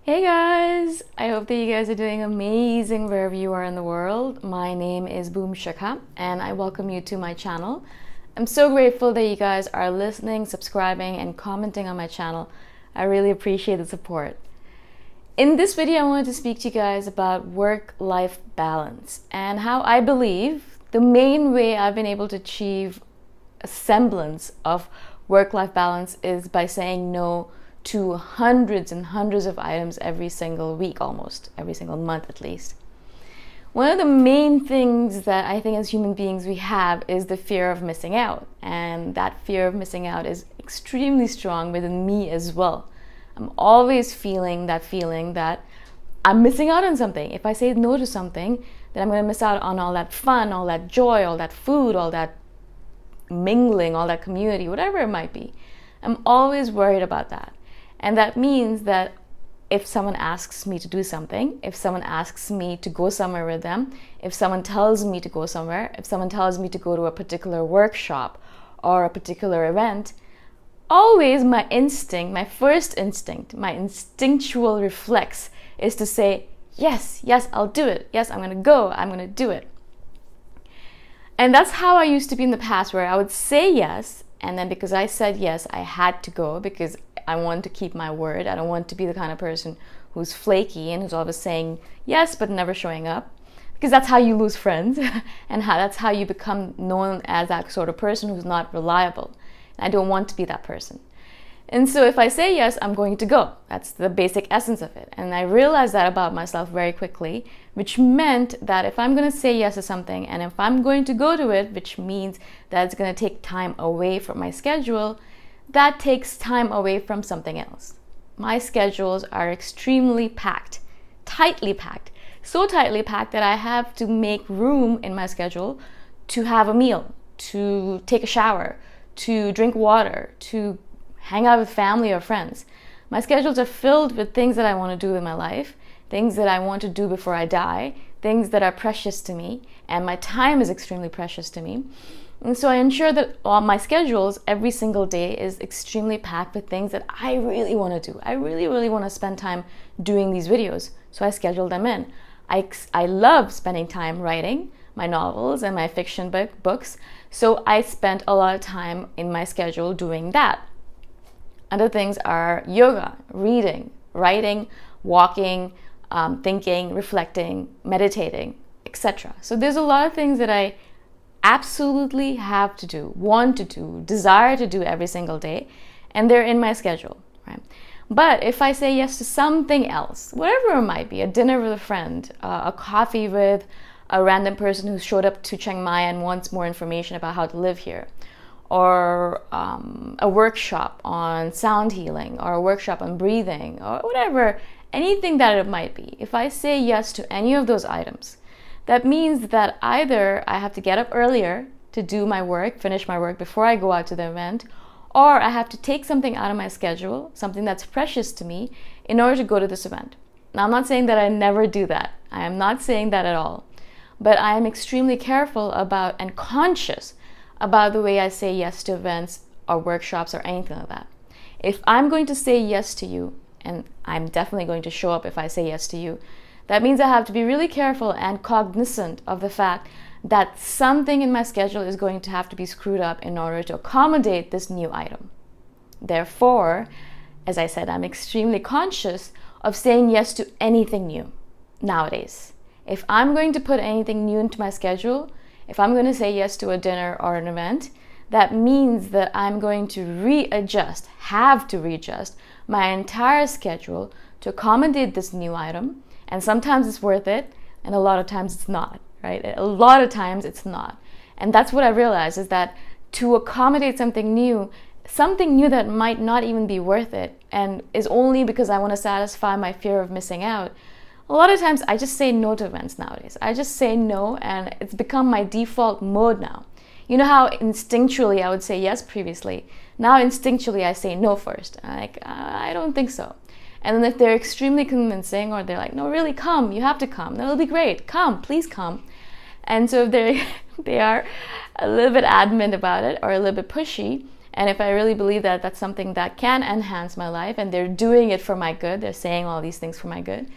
Hey guys! I hope that you guys are doing amazing wherever you are in the world. My name is Shikha and I welcome you to my channel. I'm so grateful that you guys are listening, subscribing, and commenting on my channel. I really appreciate the support. In this video, I wanted to speak to you guys about work-life balance and how I believe the main way I've been able to achieve a semblance of work-life balance is by saying no to hundreds and hundreds of items every single week, almost every single month at least. One of the main things that I think as human beings we have is the fear of missing out, and that fear of missing out is extremely strong within me as well. I'm always feeling that I'm missing out on something. If I say no to something, then I'm going to miss out on all that fun, all that joy, all that food, all that mingling, all that community, whatever it might be. I'm always worried about that. And that means that if someone asks me to do something, if someone asks me to go somewhere with them, if someone tells me to go somewhere, if someone tells me to go to a particular workshop or a particular event, always my instinct, my first instinct, my instinctual reflex is to say, yes, I'll do it. Yes, I'm going to go. I'm going to do it. And that's how I used to be in the past, where I would say yes, and then because I said yes, I had to go because I want to keep my word. I don't want to be the kind of person who's flaky and who's always saying yes but never showing up, because that's how you lose friends and that's how you become known as that sort of person who's not reliable. I don't want to be that person. And so if I say yes, I'm going to go. That's the basic essence of it. And I realized that about myself very quickly, which meant that if I'm going to say yes to something and if I'm going to go to it, which means that it's going to take time away from my schedule, that takes time away from something else. My schedules are extremely packed, tightly packed, so tightly packed that I have to make room in my schedule to have a meal, to take a shower, to drink water, to hang out with family or friends. My schedules are filled with things that I want to do in my life, things that I want to do before I die, things that are precious to me, and my time is extremely precious to me. And so I ensure that all my schedules every single day is extremely packed with things that I really want to do. I really want to spend time doing these videos, so I schedule them in. I love spending time writing my novels and my fiction books, so I spent a lot of time in my schedule doing that. Other things are yoga, reading, writing, walking, thinking, reflecting, meditating, etc. So there's a lot of things that I absolutely have to do, want to do, desire to do every single day, and they're in my schedule, right? But if I say yes to something else, whatever it might be, a dinner with a friend, a coffee with a random person who showed up to Chiang Mai and wants more information about how to live here, or a workshop on sound healing, or a workshop on breathing, or whatever, anything that it might be, if I say yes to any of those items, that means that either I have to get up earlier to do my work, finish my work before I go out to the event, or I have to take something out of my schedule, something that's precious to me, in order to go to this event. Now, I'm not saying that I never do that. I am not saying that at all. But I am extremely careful about and conscious about the way I say yes to events or workshops or anything like that. If I'm going to say yes to you, and I'm definitely going to show up if I say yes to you, that means I have to be really careful and cognizant of the fact that something in my schedule is going to have to be screwed up in order to accommodate this new item. Therefore, as I said, I'm extremely conscious of saying yes to anything new nowadays. If I'm going to put anything new into my schedule, if I'm going to say yes to a dinner or an event, that means that I'm going to have to readjust my entire schedule to accommodate this new item. And sometimes it's worth it, and a lot of times it's not, right? A lot of times it's not. And that's what I realized, is that to accommodate something new that might not even be worth it, and is only because I want to satisfy my fear of missing out, a lot of times I just say no to events nowadays. I just say no, and it's become my default mode now. You know how instinctually I would say yes previously? Now instinctually I say no first. I don't think so. And then if they're extremely convincing, or they're like, no, really, come, you have to come, that'll be great, come, please come. And so if they are a little bit adamant about it or a little bit pushy, And if I really believe that that's something that can enhance my life and they're doing it for my good, they're saying all these things for my good,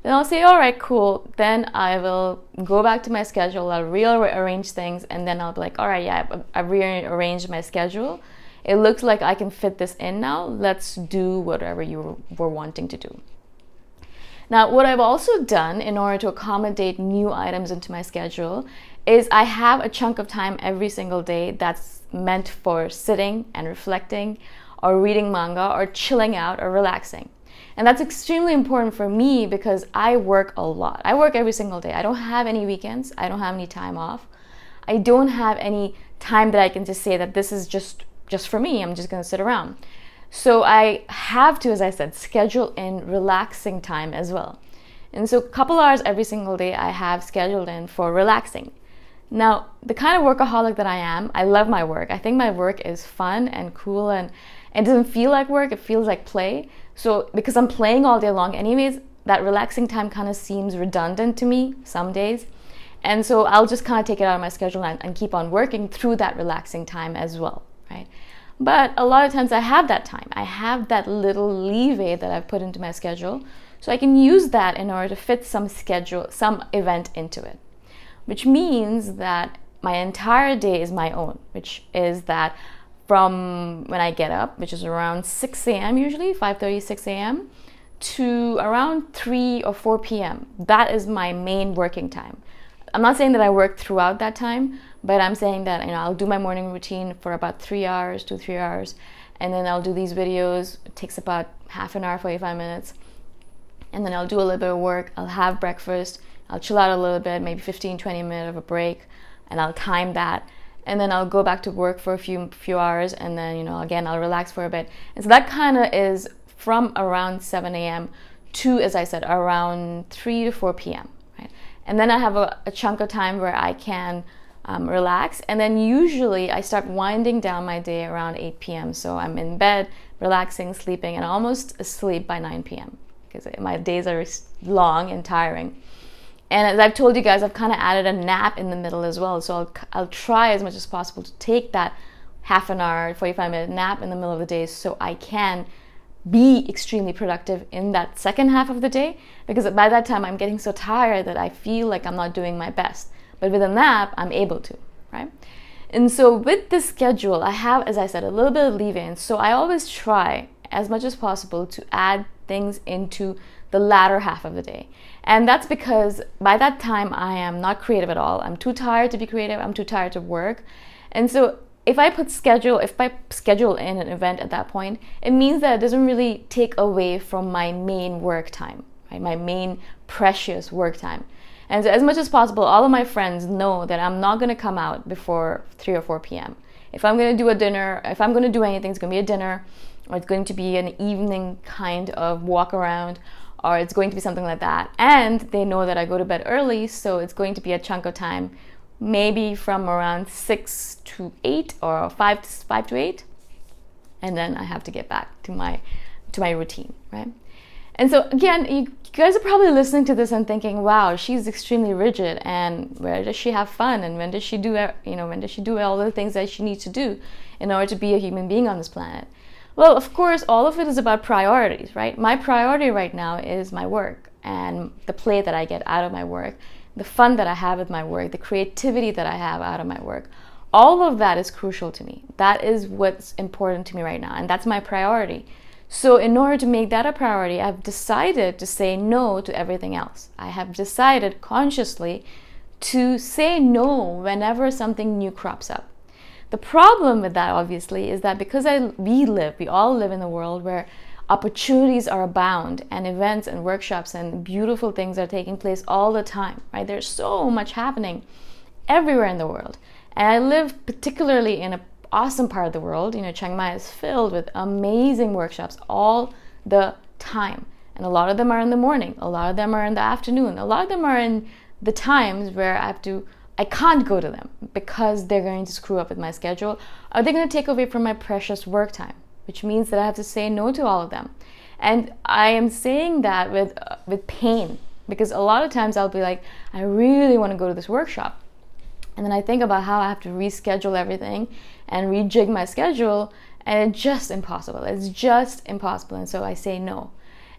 then I'll say, all right, cool. Then I will go back to my schedule, I'll rearrange things, and then I'll be like, all right, yeah, I've rearranged my schedule. It looks like I can fit this in now. Let's do whatever you were wanting to do. Now, what I've also done in order to accommodate new items into my schedule is I have a chunk of time every single day that's meant for sitting and reflecting or reading manga or chilling out or relaxing. And that's extremely important for me because I work a lot. I work every single day. I don't have any weekends. I don't have any time off. I don't have any time that I can just say that this is just for me. I'm just going to sit around. So I have to, as I said, schedule in relaxing time as well. And so a couple hours every single day I have scheduled in for relaxing. Now, the kind of workaholic that I am, I love my work. I think my work is fun and cool, and it doesn't feel like work, it feels like play. So because I'm playing all day long anyways, that relaxing time kind of seems redundant to me some days. And so I'll just kind of take it out of my schedule and keep on working through that relaxing time as well, right? But a lot of times I have that time. I have that little leeway that I've put into my schedule. So I can use that in order to fit some event into it. Which means that my entire day is my own, which is that from when I get up, which is around 6 a.m. usually, 5:30, 6 a.m., to around 3 or 4 p.m. That is my main working time. I'm not saying that I work throughout that time, but I'm saying that I'll do my morning routine for about 3 hours, 2-3 hours, and then I'll do these videos. It takes about half an hour, 45 minutes. And then I'll do a little bit of work, I'll have breakfast, I'll chill out a little bit, maybe 15-20 minutes of a break, and I'll time that. And then I'll go back to work for a few hours, and then, again, I'll relax for a bit. And so that kind of is from around 7 a.m. to, as I said, around 3 to 4 p.m., right? And then I have a chunk of time where I can relax. And then usually I start winding down my day around 8 p.m. So I'm in bed, relaxing, sleeping, and almost asleep by 9 p.m. because my days are long and tiring. And as I've told you guys, I've kind of added a nap in the middle as well. So I'll try as much as possible to take that half an hour, 45-minute nap in the middle of the day so I can be extremely productive in that second half of the day, because by that time I'm getting so tired that I feel like I'm not doing my best. But with a nap, I'm able to, right? And so with this schedule, I have, as I said, a little bit of leeway. And so I always try as much as possible to add things into the latter half of the day. And that's because by that time I am not creative at all. I'm too tired to be creative. I'm too tired to work. And so if I schedule in an event at that point, it means that it doesn't really take away from my main work time, right? My main precious work time. And so as much as possible, all of my friends know that I'm not going to come out before 3 or 4 p.m. If I'm going to do a dinner, if I'm going to do anything, it's going to be a dinner, or it's going to be an evening kind of walk around, or it's going to be something like that. And they know that I go to bed early, so it's going to be a chunk of time, maybe from around 6 to 8 or 5 to 8. And then I have to get back to my routine, right? And so again, you guys are probably listening to this and thinking, wow, she's extremely rigid, and where does she have fun, and when does she do all the things that she needs to do in order to be a human being on this planet? Well, of course, all of it is about priorities, right? My priority right now is my work and the play that I get out of my work, the fun that I have with my work, the creativity that I have out of my work. All of that is crucial to me. That is what's important to me right now, and that's my priority. So in order to make that a priority, I've decided to say no to everything else. I have decided consciously to say no whenever something new crops up. The problem with that, obviously, is that because we all live in a world where opportunities are abound, and events and workshops and beautiful things are taking place all the time, right? There's so much happening everywhere in the world. And I live particularly in an awesome part of the world. Chiang Mai is filled with amazing workshops all the time. And a lot of them are in the morning, a lot of them are in the afternoon, a lot of them are in the times where I can't go to them because they're going to screw up with my schedule, or they're going to take away from my precious work time, which means that I have to say no to all of them. And I am saying that with pain, because a lot of times I'll be like, I really want to go to this workshop, And then I think about how I have to reschedule everything and rejig my schedule, and it's just impossible. It's just impossible. And so I say no.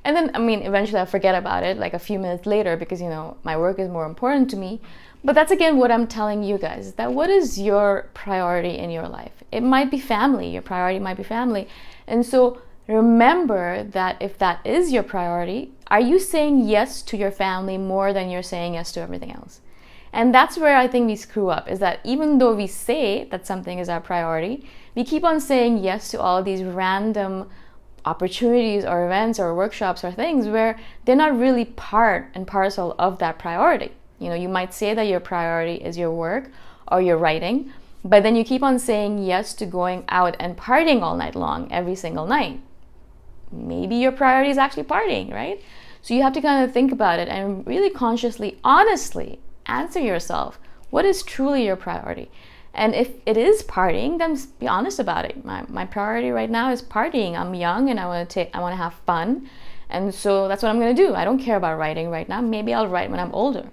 And then, eventually I forget about it like a few minutes later because, my work is more important to me. But that's again what I'm telling you guys, that what is your priority in your life? It might be family. Your priority might be family. And so remember that if that is your priority, are you saying yes to your family more than you're saying yes to everything else? And that's where I think we screw up, is that even though we say that something is our priority, we keep on saying yes to all of these random opportunities or events or workshops or things where they're not really part and parcel of that priority. You might say that your priority is your work or your writing, but then you keep on saying yes to going out and partying all night long, every single night. Maybe your priority is actually partying, right? So you have to kind of think about it and really consciously, honestly answer yourself, what is truly your priority? And if it is partying, then be honest about it. My priority right now is partying. I'm young and I want to have fun. And so that's what I'm going to do. I don't care about writing right now. Maybe I'll write when I'm older.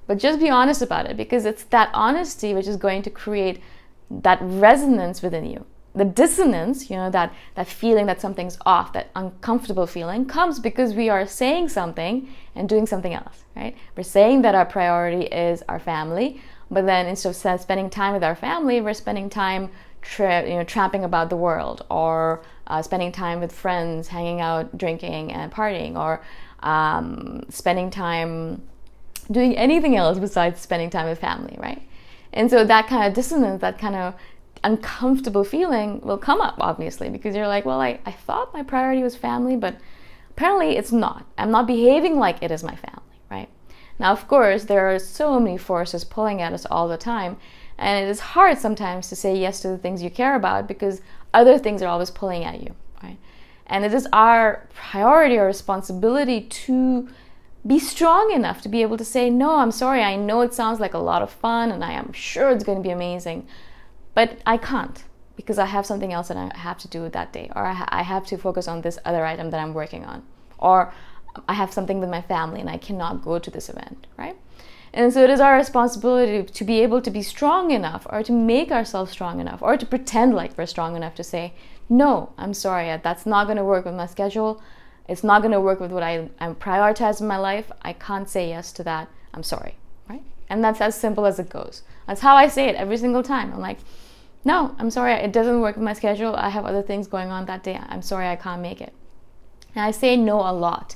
But just be honest about it, because it's that honesty which is going to create that resonance within you. The dissonance, that feeling that something's off, that uncomfortable feeling, comes because we are saying something and doing something else, right? We're saying that our priority is our family, but then instead of spending time with our family, we're spending time tramping about the world, or spending time with friends, hanging out, drinking and partying, or spending time doing anything else besides spending time with family, right? And so that kind of dissonance, that kind of uncomfortable feeling will come up, obviously, because you're like, well, I thought my priority was family, but apparently it's not. I'm not behaving like it is my family, right? Now, of course, there are so many forces pulling at us all the time, and it is hard sometimes to say yes to the things you care about because other things are always pulling at you, right? And it is our priority or responsibility to be strong enough to be able to say, no, I'm sorry, I know it sounds like a lot of fun and I am sure it's going to be amazing, but I can't because I have something else that I have to do that day, or I have to focus on this other item that I'm working on, or I have something with my family and I cannot go to this event, right? And so it is our responsibility to be able to be strong enough, or to make ourselves strong enough, or to pretend like we're strong enough to say, no, I'm sorry, that's not going to work with my schedule. It's not going to work with what I'm prioritizing in my life. I can't say yes to that. I'm sorry, right? And that's as simple as it goes. That's how I say it every single time. I'm like, no, I'm sorry, it doesn't work with my schedule. I have other things going on that day. I'm sorry, I can't make it. And I say no a lot,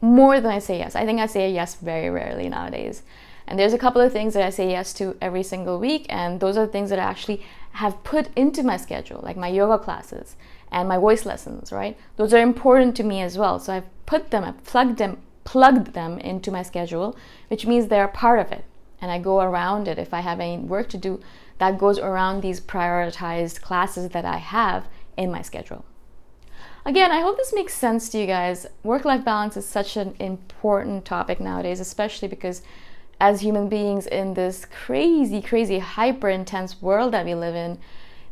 more than I say yes. I think I say yes very rarely nowadays. And there's a couple of things that I say yes to every single week, and those are the things that I actually have put into my schedule, like my yoga classes and my voice lessons, right? Those are important to me as well. So I've plugged them into my schedule, which means they're part of it. And I go around it. If I have any work to do, that goes around these prioritized classes that I have in my schedule. Again, I hope this makes sense to you guys. Work-life balance is such an important topic nowadays, especially because as human beings in this crazy, hyper-intense world that we live in,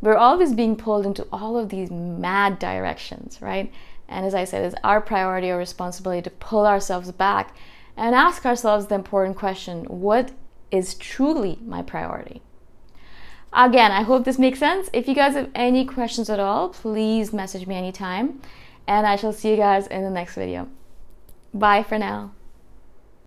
we're always being pulled into all of these mad directions, right? And as I said, it's our priority or responsibility to pull ourselves back and ask ourselves the important question, what is truly my priority? Again, I hope this makes sense. If you guys have any questions at all, please message me anytime, and I shall see you guys in the next video. Bye for now.